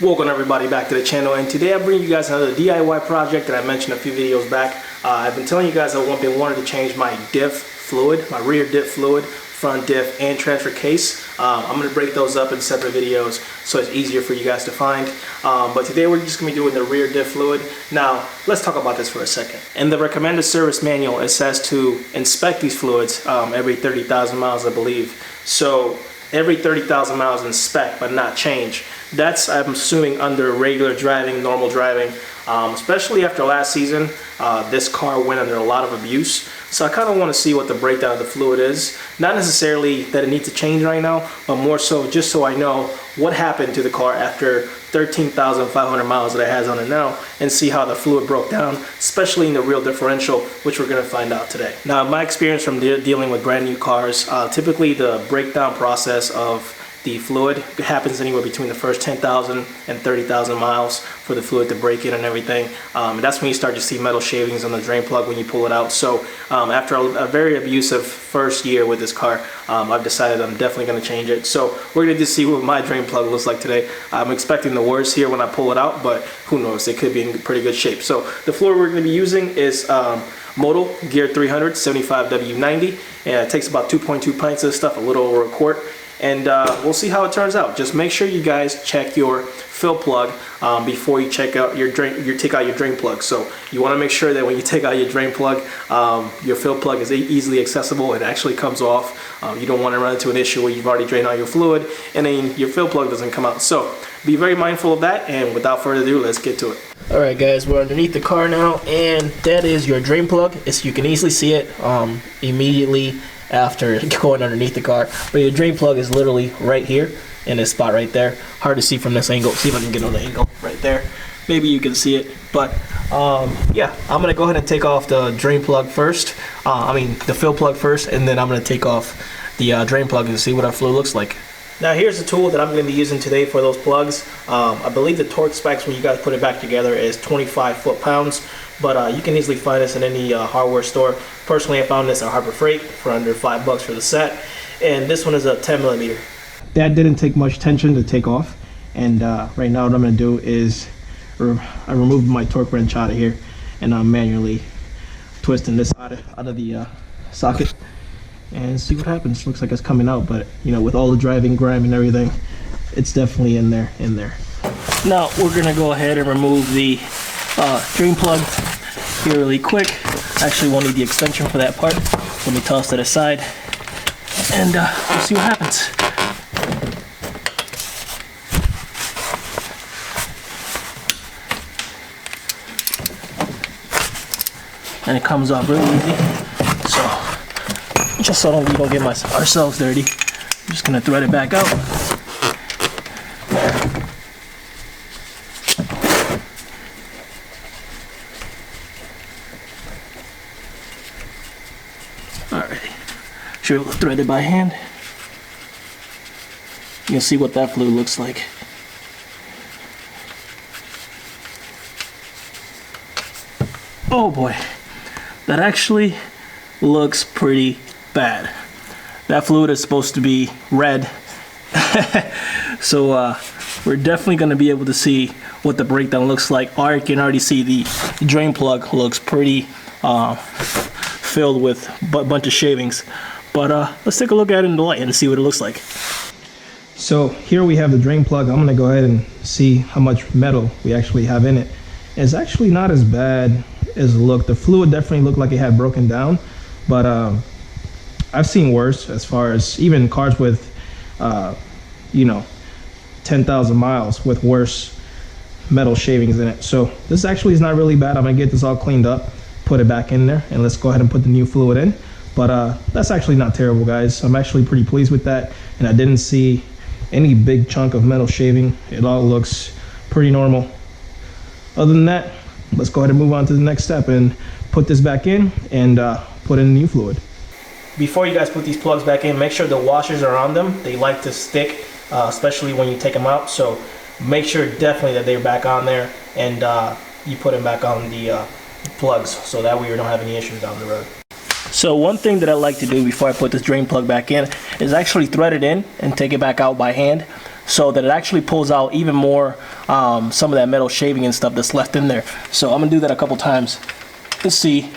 Welcome everybody back to the channel, and today I bring you guys another DIY project that I mentioned a few videos back. I've been telling you guys I've been wanting to change my diff fluid, my rear diff fluid, front diff, and transfer case. I'm going to break those up in separate videos so it's easier for you guys to find. But today we're just going to be doing the rear diff fluid. Now, let's talk about this for a second. In the recommended service manual, it says to inspect these fluids every 30,000 miles, I believe. So every 30,000 miles inspect, but not change. That's, I'm assuming, under regular driving, normal driving. Especially after last season, this car went under a lot of abuse. So I kind of want to see what the breakdown of the fluid is. Not necessarily that it needs to change right now, but more so just so I know what happened to the car after 13,500 miles that it has on it now, and see how the fluid broke down, especially in the real differential, which we're going to find out today. Now, my experience from dealing with brand new cars, typically the breakdown process of the fluid happens anywhere between the first 10,000 and 30,000 miles for the fluid to break in and everything. And that's when you start to see metal shavings on the drain plug when you pull it out. So after a very abusive first year with this car, I've decided I'm definitely going to change it. So we're going to just see what my drain plug looks like today. I'm expecting the worst here when I pull it out, but who knows, it could be in pretty good shape. So the fluid we're going to be using is Motul Gear 300 75W90, and it takes about 2.2 pints of this stuff, a little over a quart. And we'll see how it turns out. Just make sure you guys check your fill plug before you check out your take out your drain plug. So you want to make sure that when you take out your drain plug, your fill plug is easily accessible. It actually comes off. You don't want to run into an issue where you've already drained out your fluid and then your fill plug doesn't come out. So be very mindful of that. And without further ado, let's get to it. All right, guys, we're underneath the car now, and that is your drain plug. You can easily see it immediately after going underneath the car, but your drain plug is literally right here in this spot right there. Hard to see from this angle. See if I can get on the angle right there. Maybe you can see it, but yeah, I'm gonna go ahead and take off the drain plug first. The fill plug first, and then I'm gonna take off the drain plug and see what our fluid looks like. Now here's the tool that I'm going to be using today for those plugs. I believe the torque specs when you guys put it back together is 25 foot-pounds, but you can easily find this in any hardware store. Personally, I found this at Harbor Freight for under $5 for the set, and this one is a 10 millimeter. That didn't take much tension to take off, and right now what I'm going to do is I removed my torque wrench out of here, and I'm manually twisting this out of the socket and see what happens. Looks like it's coming out, but you know, with all the driving grime and everything, it's definitely in there. Now we're gonna go ahead and remove the drain plug here really quick. Actually, won't need the extension for that part. Let me toss that aside, and we'll see what happens. And it comes off really easy. Just so we don't get ourselves dirty, I'm just gonna thread it back out. Alrighty, should be able to thread it by hand. You'll see what that fluid looks like. Oh boy, that actually looks pretty bad. That fluid is supposed to be red. So we're definitely going to be able to see what the breakdown looks like. Or you can already see the drain plug looks pretty filled with a bunch of shavings. But let's take a look at it in the light and see what it looks like. So here we have the drain plug. I'm going to go ahead and see how much metal we actually have in it. It's actually not as bad as it looked. The fluid definitely looked like it had broken down, but I've seen worse, as far as even cars with, 10,000 miles with worse metal shavings in it. So this actually is not really bad. I'm gonna get this all cleaned up, put it back in there, and let's go ahead and put the new fluid in. But that's actually not terrible, guys. I'm actually pretty pleased with that, and I didn't see any big chunk of metal shaving. It all looks pretty normal. Other than that, let's go ahead and move on to the next step and put this back in and put in the new fluid. Before you guys put these plugs back in, make sure the washers are on them. They like to stick, especially when you take them out. So make sure definitely that they're back on there, and you put them back on the plugs, so that way you don't have any issues down the road. So one thing that I like to do before I put this drain plug back in is actually thread it in and take it back out by hand. so that it actually pulls out even more some of that metal shaving and stuff that's left in there. So I'm gonna do that a couple times to see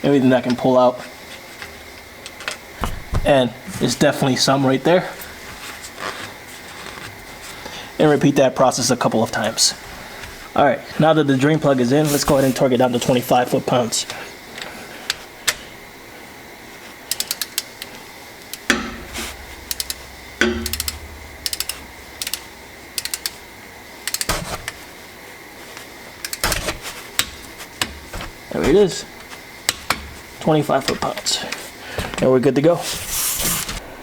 everything that I can pull out. And there's definitely some right there. And repeat that process a couple of times. All right, now that the drain plug is in, let's go ahead and torque it down to 25 foot-pounds. There it is, 25 foot-pounds. And we're good to go.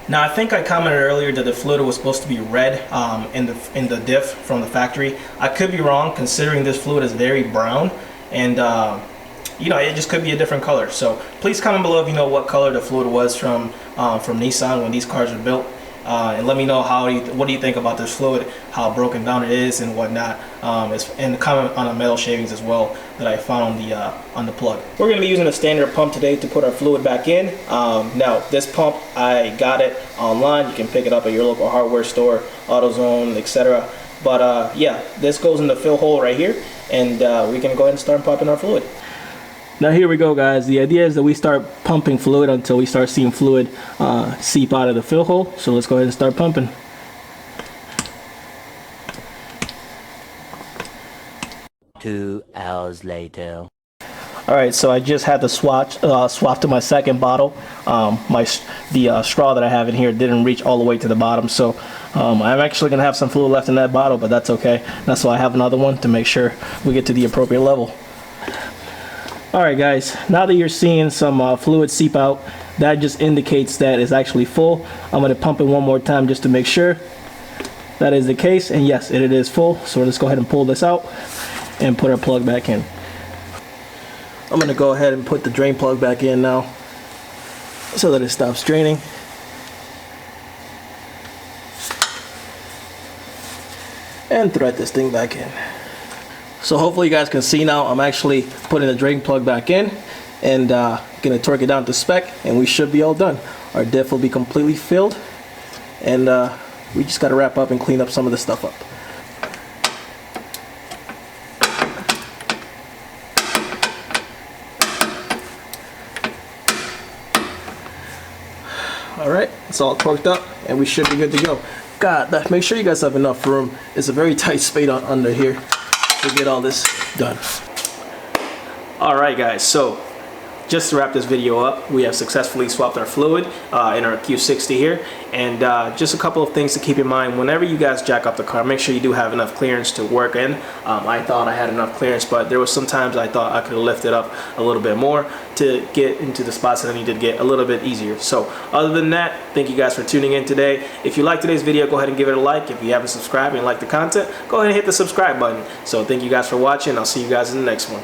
Now, I think I commented earlier that the fluid was supposed to be red in the diff from the factory. I could be wrong, considering this fluid is very brown, and you know, it just could be a different color. So please comment below if you know what color the fluid was from Nissan when these cars were built, and let me know what do you think about this fluid, how broken down it is and whatnot, and comment on the metal shavings as well that I found on the plug. We're going to be using a standard pump today to put our fluid back in. Now this pump, I got it online. You can pick it up at your local hardware store, AutoZone, etc. But yeah, this goes in the fill hole right here, and we can go ahead and start pumping our fluid. Now here we go, guys. The idea is that we start pumping fluid until we start seeing fluid seep out of the fill hole. So let's go ahead and start pumping. Two hours later. All right, so I just had to swap to my second bottle. The straw that I have in here didn't reach all the way to the bottom, so I'm actually gonna have some fluid left in that bottle, but that's okay. That's why I have another one to make sure we get to the appropriate level. Alright guys, now that you're seeing some fluid seep out, that just indicates that it's actually full. I'm going to pump it one more time just to make sure that is the case, and yes, it is full. So let's go ahead and pull this out and put our plug back in. I'm going to go ahead and put the drain plug back in now so that it stops draining. And thread this thing back in. So hopefully you guys can see now, I'm actually putting the drain plug back in and gonna torque it down to spec, and we should be all done. Our diff will be completely filled, and we just gotta wrap up and clean up some of the stuff up. All right, it's all torqued up and we should be good to go. God, make sure you guys have enough room. It's a very tight space under here to get all this done. Alright guys, so just to wrap this video up, we have successfully swapped our fluid in our Q60 here, and just a couple of things to keep in mind whenever you guys jack up the car. Make sure you do have enough clearance to work in. I thought I had enough clearance, but there was sometimes I thought I could have lifted up a little bit more to get into the spots that I needed to get a little bit easier. So other than that, thank you guys for tuning in today. If you like today's video, go ahead and give it a like. If you haven't subscribed and like the content, go ahead and hit the subscribe button. So thank you guys for watching. I'll see you guys in the next one.